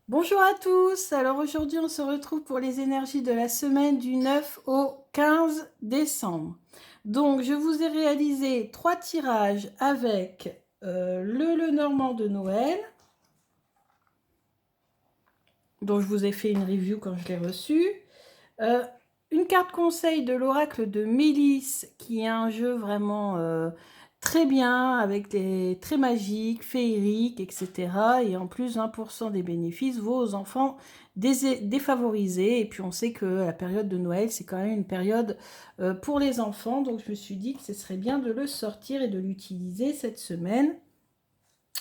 Bonjour à tous, alors aujourd'hui on se retrouve pour les énergies de la semaine du 9 au 15 décembre. Donc je vous ai réalisé 3 tirages avec le Lenormand de Noël, dont je vous ai fait une review quand je l'ai reçu. Une carte conseil de l'oracle de Mélis, qui est un jeu vraiment très bien, avec des très magiques, féeriques, etc. Et en plus, 20% des bénéfices vont aux enfants défavorisés. Et puis on sait que la période de Noël, c'est quand même une période pour les enfants. Donc je me suis dit que ce serait bien de le sortir et de l'utiliser cette semaine.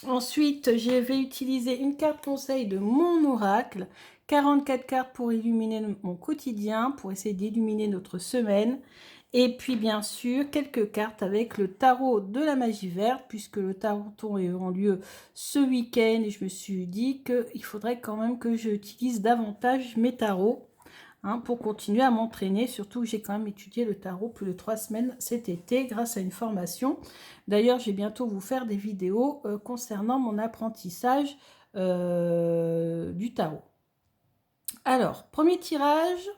Ensuite, je vais utiliser une carte conseil de mon oracle, 44 cartes pour illuminer mon quotidien, pour essayer d'illuminer notre semaine. Et puis, bien sûr, quelques cartes avec le tarot de la magie verte, puisque le tarot est en lieu ce week-end. Et je me suis dit qu'il faudrait quand même que j'utilise davantage mes tarots. Pour continuer à m'entraîner, surtout que j'ai quand même étudié le tarot plus de 3 semaines cet été grâce à une formation. D'ailleurs, je vais bientôt vous faire des vidéos concernant mon apprentissage du tarot. Alors, premier tirage,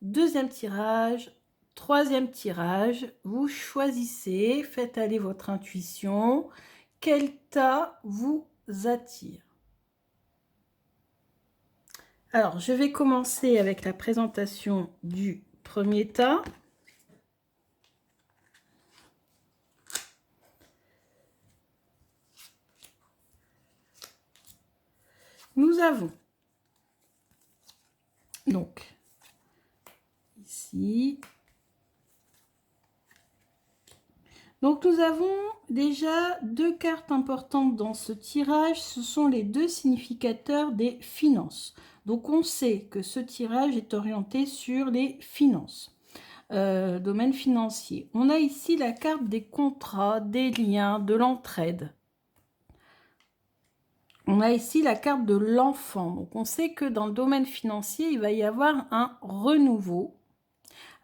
deuxième tirage, troisième tirage, vous choisissez, faites aller votre intuition, quel tas vous attire. Alors, je vais commencer avec la présentation du premier tas. Nous avons donc ici. Donc nous avons déjà deux cartes importantes dans ce tirage. Ce sont les deux significateurs des finances. Donc on sait que ce tirage est orienté sur les finances. Domaine financier. On a ici la carte des contrats, des liens, de l'entraide. On a ici la carte de l'enfant. Donc on sait que dans le domaine financier, il va y avoir un renouveau.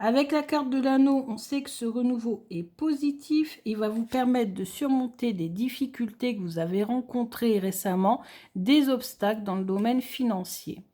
Avec la carte de l'anneau, on sait que ce renouveau est positif. Il va vous permettre de surmonter des difficultés que vous avez rencontrées récemment, des obstacles dans le domaine financier.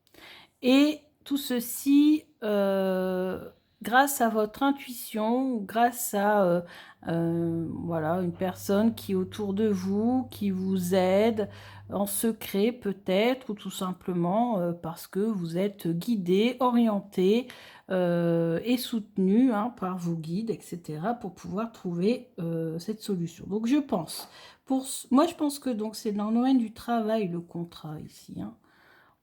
Et tout ceci grâce à votre intuition, ou grâce à voilà, une personne qui est autour de vous, qui vous aide en secret peut-être, ou tout simplement parce que vous êtes guidé, orienté et soutenu par vos guides, etc., pour pouvoir trouver cette solution. Donc je pense, moi je pense que c'est dans le domaine du travail le contrat ici,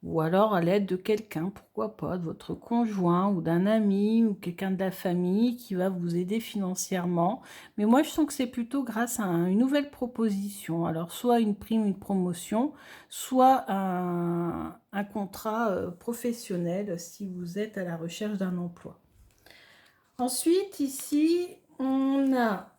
ou alors à l'aide de quelqu'un, pourquoi pas, de votre conjoint ou d'un ami ou quelqu'un de la famille qui va vous aider financièrement. Mais moi, je sens que c'est plutôt grâce à une nouvelle proposition. Alors, soit une prime, une promotion, soit un contrat professionnel si vous êtes à la recherche d'un emploi. Ensuite, ici, on a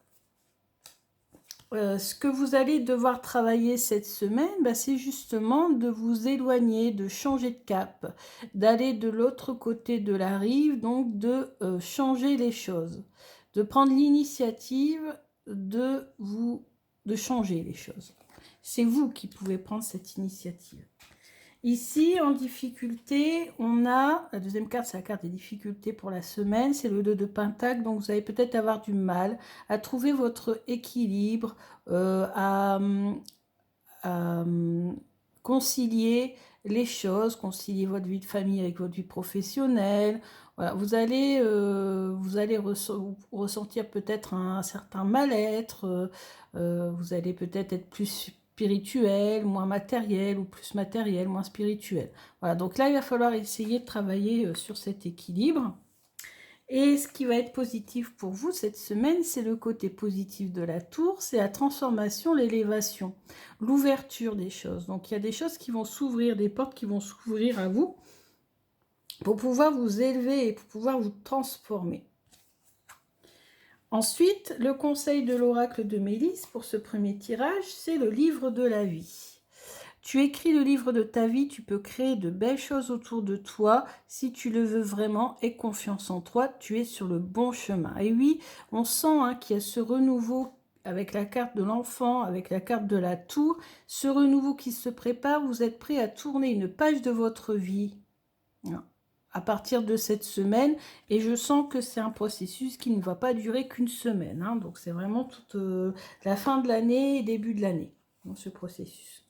ce que vous allez devoir travailler cette semaine, c'est justement de vous éloigner, de changer de cap, d'aller de l'autre côté de la rive, donc de changer les choses, de prendre l'initiative de changer les choses. C'est vous qui pouvez prendre cette initiative. Ici, en difficulté, on a, la deuxième carte, c'est la carte des difficultés pour la semaine, c'est le 2 de Pentacle, donc vous allez peut-être avoir du mal à trouver votre équilibre, à concilier les choses, concilier votre vie de famille avec votre vie professionnelle. Voilà, vous allez ressentir peut-être un certain mal-être, vous allez peut-être être plus spirituel, moins matériel, ou plus matériel, moins spirituel. Voilà, donc là, il va falloir essayer de travailler sur cet équilibre. Et ce qui va être positif pour vous cette semaine, c'est le côté positif de la tour, c'est la transformation, l'élévation, l'ouverture des choses. Donc il y a des choses qui vont s'ouvrir, des portes qui vont s'ouvrir à vous pour pouvoir vous élever et pour pouvoir vous transformer. Ensuite, le conseil de l'oracle de Mélis pour ce premier tirage, c'est le livre de la vie. Tu écris le livre de ta vie, tu peux créer de belles choses autour de toi. Si tu le veux vraiment, aie confiance en toi, tu es sur le bon chemin. Et oui, on sent qu'il y a ce renouveau avec la carte de l'enfant, avec la carte de la tour, ce renouveau qui se prépare, vous êtes prêt à tourner une page de votre vie à partir de cette semaine. Et je sens que c'est un processus qui ne va pas durer qu'une semaine. Donc, c'est vraiment toute la fin de l'année et début de l'année dans ce processus.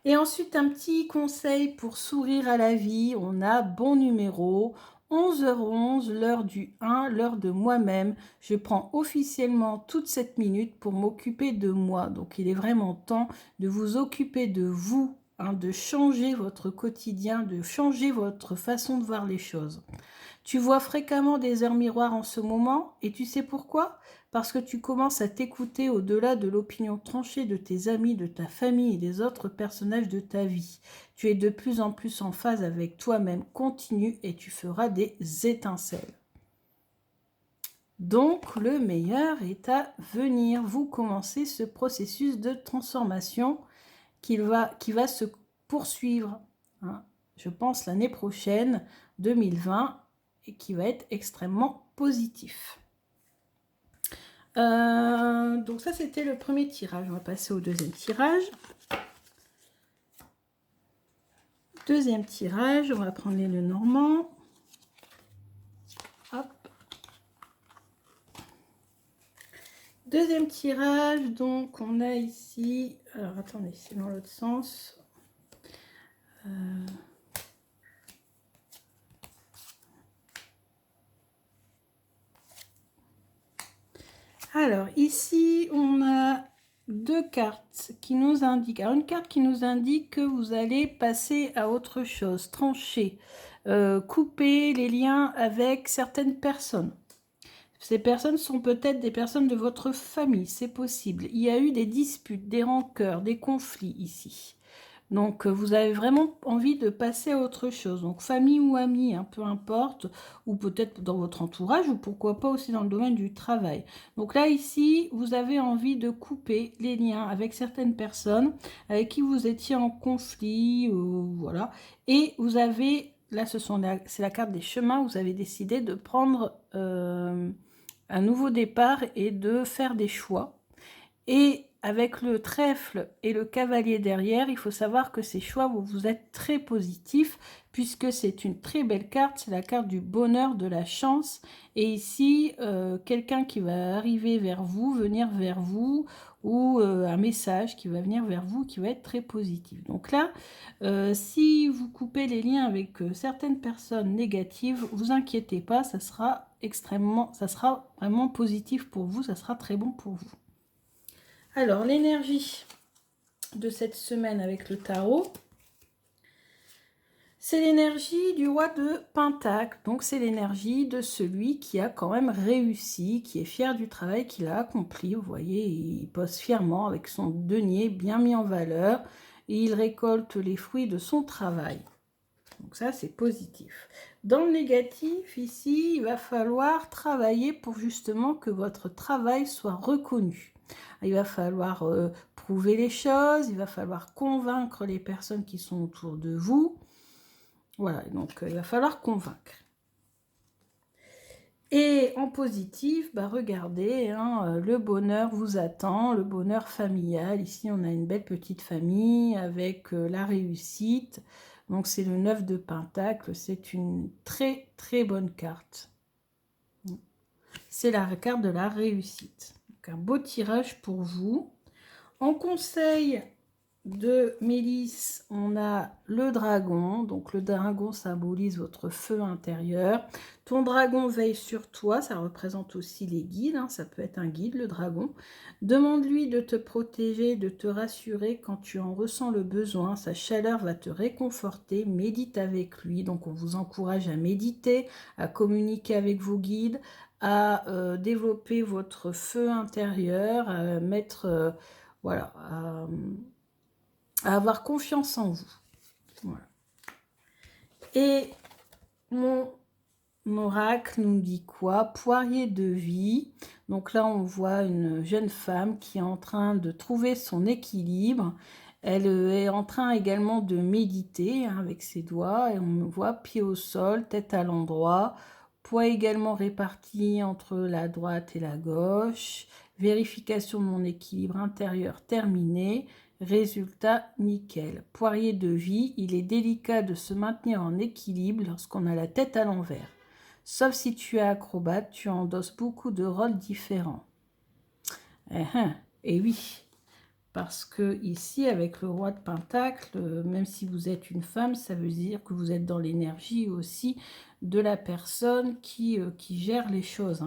Et ensuite, un petit conseil pour sourire à la vie. On a bon numéro, 11h11, l'heure du 1, l'heure de moi-même. Je prends officiellement toute cette minute pour m'occuper de moi. Donc, il est vraiment temps de vous occuper de vous, de changer votre quotidien, de changer votre façon de voir les choses. Tu vois fréquemment des heures miroirs en ce moment, et tu sais pourquoi ? Parce que tu commences à t'écouter au-delà de l'opinion tranchée de tes amis, de ta famille et des autres personnages de ta vie. Tu es de plus en plus en phase avec toi-même. Continue et tu feras des étincelles. Donc, le meilleur est à venir. Vous commencez ce processus de transformation qui va se poursuivre, je pense, l'année prochaine, 2020, et qui va être extrêmement positif. Donc ça, c'était le premier tirage. On va passer au deuxième tirage. Deuxième tirage, on va prendre les Lenormand. Hop. Deuxième tirage, donc on a ici... Alors, attendez, c'est dans l'autre sens. Alors, ici, on a deux cartes qui nous indiquent. Alors, une carte qui nous indique que vous allez passer à autre chose, trancher, couper les liens avec certaines personnes. Ces personnes sont peut-être des personnes de votre famille, c'est possible. Il y a eu des disputes, des rancœurs, des conflits ici. Donc, vous avez vraiment envie de passer à autre chose. Donc, famille ou amis, peu importe, ou peut-être dans votre entourage, ou pourquoi pas aussi dans le domaine du travail. Donc là, ici, vous avez envie de couper les liens avec certaines personnes avec qui vous étiez en conflit, voilà. Et vous avez, là, c'est la carte des chemins, vous avez décidé de prendre un nouveau départ et de faire des choix. Et avec le trèfle et le cavalier derrière, il faut savoir que ces choix, vous êtes très positifs, puisque c'est une très belle carte, c'est la carte du bonheur, de la chance. Et ici, quelqu'un qui va arriver vers vous, venir vers vous, ou un message qui va venir vers vous, qui va être très positif. Donc là, si vous coupez les liens avec certaines personnes négatives, vous inquiétez pas, ça sera vraiment positif pour vous, ça sera très bon pour vous. Alors, l'énergie de cette semaine avec le tarot, c'est l'énergie du roi de Pentacle. Donc, c'est l'énergie de celui qui a quand même réussi, qui est fier du travail qu'il a accompli. Vous voyez, il pose fièrement avec son denier bien mis en valeur et il récolte les fruits de son travail. Donc ça, c'est positif. Dans le négatif, ici, il va falloir travailler pour justement que votre travail soit reconnu. Il va falloir prouver les choses, il va falloir convaincre les personnes qui sont autour de vous. Voilà, donc il va falloir convaincre. Et en positif, regardez, le bonheur vous attend, le bonheur familial. Ici, on a une belle petite famille avec la réussite. Donc, c'est le 9 de Pentacle. C'est une très, très bonne carte. C'est la carte de la réussite. Donc, un beau tirage pour vous. En conseil de Mélisse, on a le dragon. Donc, le dragon symbolise votre feu intérieur. Ton dragon veille sur toi. Ça représente aussi les guides. Ça peut être un guide, le dragon. Demande-lui de te protéger, de te rassurer quand tu en ressens le besoin. Sa chaleur va te réconforter. Médite avec lui. Donc, on vous encourage à méditer, à communiquer avec vos guides, à développer votre feu intérieur, à mettre... voilà, à avoir confiance en vous. Voilà. Et mon oracle nous dit quoi? Poirier de vie. Donc là, on voit une jeune femme qui est en train de trouver son équilibre. Elle est en train également de méditer avec ses doigts. Et on voit pied au sol, tête à l'endroit. Poids également réparti entre la droite et la gauche. Vérification de mon équilibre intérieur terminée. Résultat nickel. Poirier de vie, il est délicat de se maintenir en équilibre lorsqu'on a la tête à l'envers. Sauf si tu es acrobate, tu endosses beaucoup de rôles différents. Et oui, parce que ici, avec le roi de Pentacle, même si vous êtes une femme, ça veut dire que vous êtes dans l'énergie aussi de la personne qui gère les choses.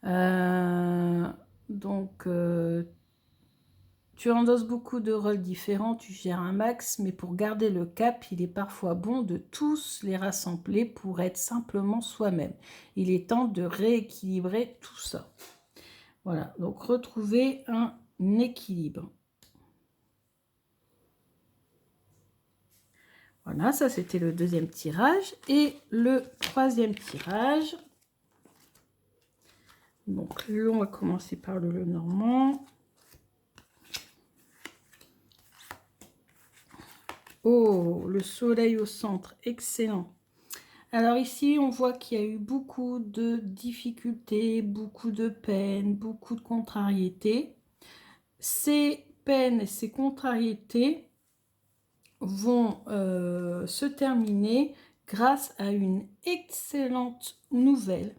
Hein. Donc, tu endosses beaucoup de rôles différents, tu gères un max, mais pour garder le cap, il est parfois bon de tous les rassembler pour être simplement soi-même. Il est temps de rééquilibrer tout ça. Voilà, donc retrouver un équilibre. Voilà, ça c'était le deuxième tirage. Et le troisième tirage. Donc là, on va commencer par le Lenormand. Oh, le soleil au centre, excellent. Alors ici, on voit qu'il y a eu beaucoup de difficultés, beaucoup de peines, beaucoup de contrariétés. Ces peines et ces contrariétés vont se terminer grâce à une excellente nouvelle,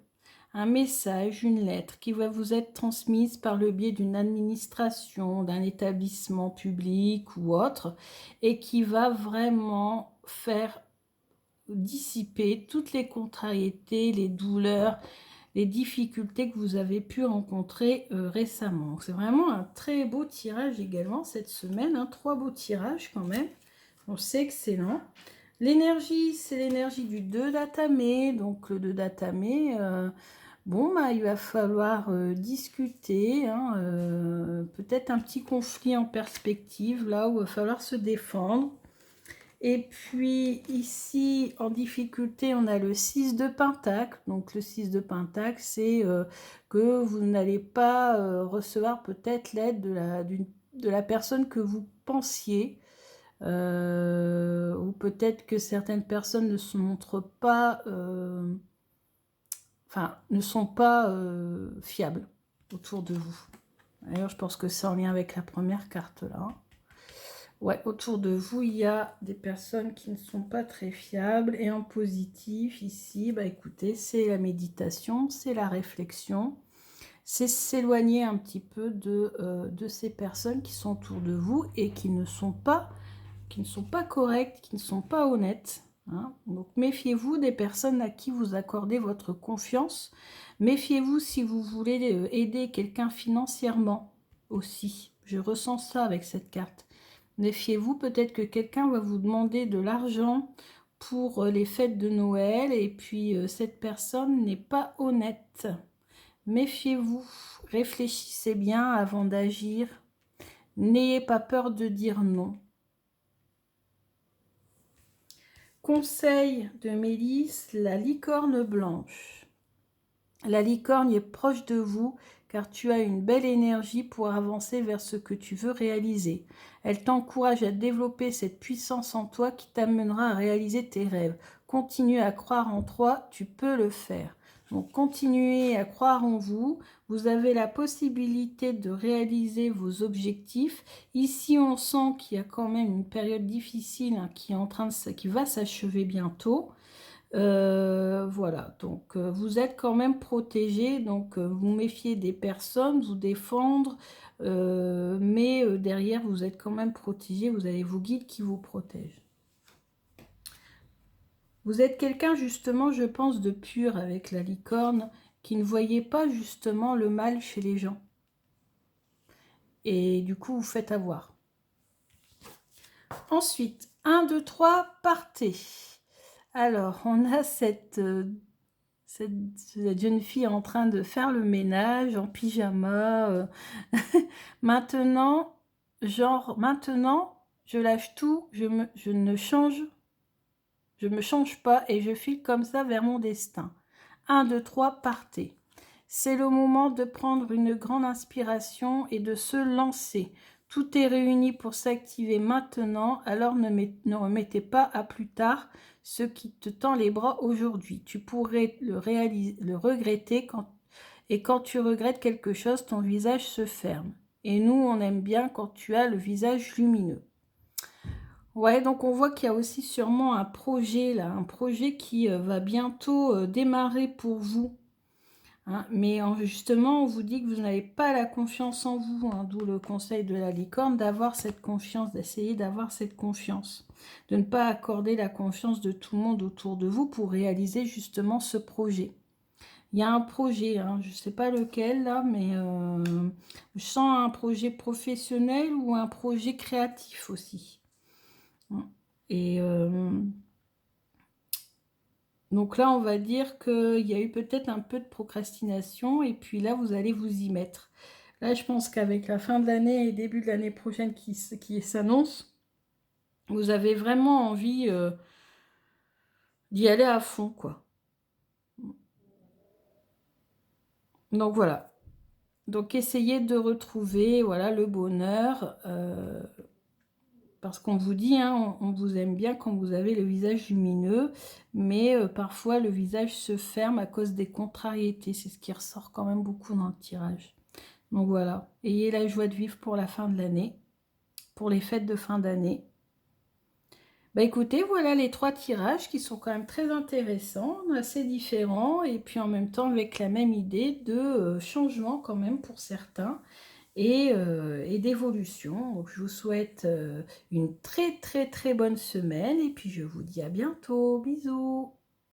un message, une lettre qui va vous être transmise par le biais d'une administration, d'un établissement public ou autre, et qui va vraiment faire dissiper toutes les contrariétés, les douleurs, les difficultés que vous avez pu rencontrer récemment. C'est vraiment un très beau tirage également cette semaine, hein, 3 beaux tirages quand même. Donc c'est excellent. L'énergie, c'est l'énergie du 2 d'Atamé. Donc le 2 d'Atamé, bon, bah, il va falloir discuter, hein, peut-être un petit conflit en perspective, là où il va falloir se défendre. Et puis ici, en difficulté, on a le 6 de Pentacle. Donc le 6 de Pentacle, c'est que vous n'allez pas recevoir peut-être l'aide de la personne que vous pensiez. Ou peut-être que certaines personnes ne se montrent pas, ne sont pas fiables autour de vous. D'ailleurs, je pense que c'est en lien avec la première carte là. Ouais, autour de vous, il y a des personnes qui ne sont pas très fiables. Et en positif, ici, bah écoutez, c'est la méditation, c'est la réflexion. C'est s'éloigner un petit peu de ces personnes qui sont autour de vous et qui ne sont pas correctes, qui ne sont pas honnêtes. Hein. Donc méfiez-vous des personnes à qui vous accordez votre confiance. Méfiez-vous si vous voulez aider quelqu'un financièrement aussi. Je ressens ça avec cette carte. Méfiez-vous, peut-être que quelqu'un va vous demander de l'argent pour les fêtes de Noël et puis cette personne n'est pas honnête. Méfiez-vous, réfléchissez bien avant d'agir. N'ayez pas peur de dire non. Conseil de Mélisse, la licorne blanche. La licorne est proche de vous car tu as une belle énergie pour avancer vers ce que tu veux réaliser. Elle t'encourage à développer cette puissance en toi qui t'amènera à réaliser tes rêves. Continue à croire en toi, tu peux le faire. Donc continuez à croire en vous, vous avez la possibilité de réaliser vos objectifs. Ici on sent qu'il y a quand même une période difficile hein, qui va s'achever bientôt. Voilà, donc vous êtes quand même protégé, donc vous méfiez des personnes, vous défendre, mais derrière vous êtes quand même protégé, vous avez vos guides qui vous protègent. Vous êtes quelqu'un justement, je pense, de pur avec la licorne, qui ne voyait pas justement le mal chez les gens. Et du coup, vous faites avoir. Ensuite, 1, 2, 3, partez. Alors, on a cette jeune fille en train de faire le ménage en pyjama. Maintenant, je lâche tout, je me change pas et je file comme ça vers mon destin. 1, 2, 3, partez. C'est le moment de prendre une grande inspiration et de se lancer. Tout est réuni pour s'activer maintenant, alors ne remettez pas à plus tard ce qui te tend les bras aujourd'hui. Tu pourrais le regretter Et quand tu regrettes quelque chose, ton visage se ferme. Et nous, on aime bien quand tu as le visage lumineux. Ouais, donc on voit qu'il y a aussi sûrement un projet là, un projet qui va bientôt démarrer pour vous. Hein. Mais justement, on vous dit que vous n'avez pas la confiance en vous, hein, d'où le conseil de la licorne, d'avoir cette confiance, d'essayer d'avoir cette confiance. De ne pas accorder la confiance de tout le monde autour de vous pour réaliser justement ce projet. Il y a un projet, hein, je ne sais pas lequel là, mais je sens un projet professionnel ou un projet créatif aussi. Et donc là, on va dire qu'il y a eu peut-être un peu de procrastination et puis là, vous allez vous y mettre. Là, je pense qu'avec la fin de l'année et début de l'année prochaine qui s'annonce, vous avez vraiment envie d'y aller à fond, quoi. Donc voilà. Donc essayez de retrouver voilà, le bonheur. Parce qu'on vous dit, hein, on vous aime bien quand vous avez le visage lumineux, mais parfois le visage se ferme à cause des contrariétés. C'est ce qui ressort quand même beaucoup dans le tirage. Donc voilà, ayez la joie de vivre pour la fin de l'année, pour les fêtes de fin d'année. Bah écoutez, voilà les 3 tirages qui sont quand même très intéressants, assez différents, et puis en même temps avec la même idée de changement quand même pour certains. Et d'évolution. Donc, je vous souhaite une très très très bonne semaine et puis je vous dis à bientôt. Bisous.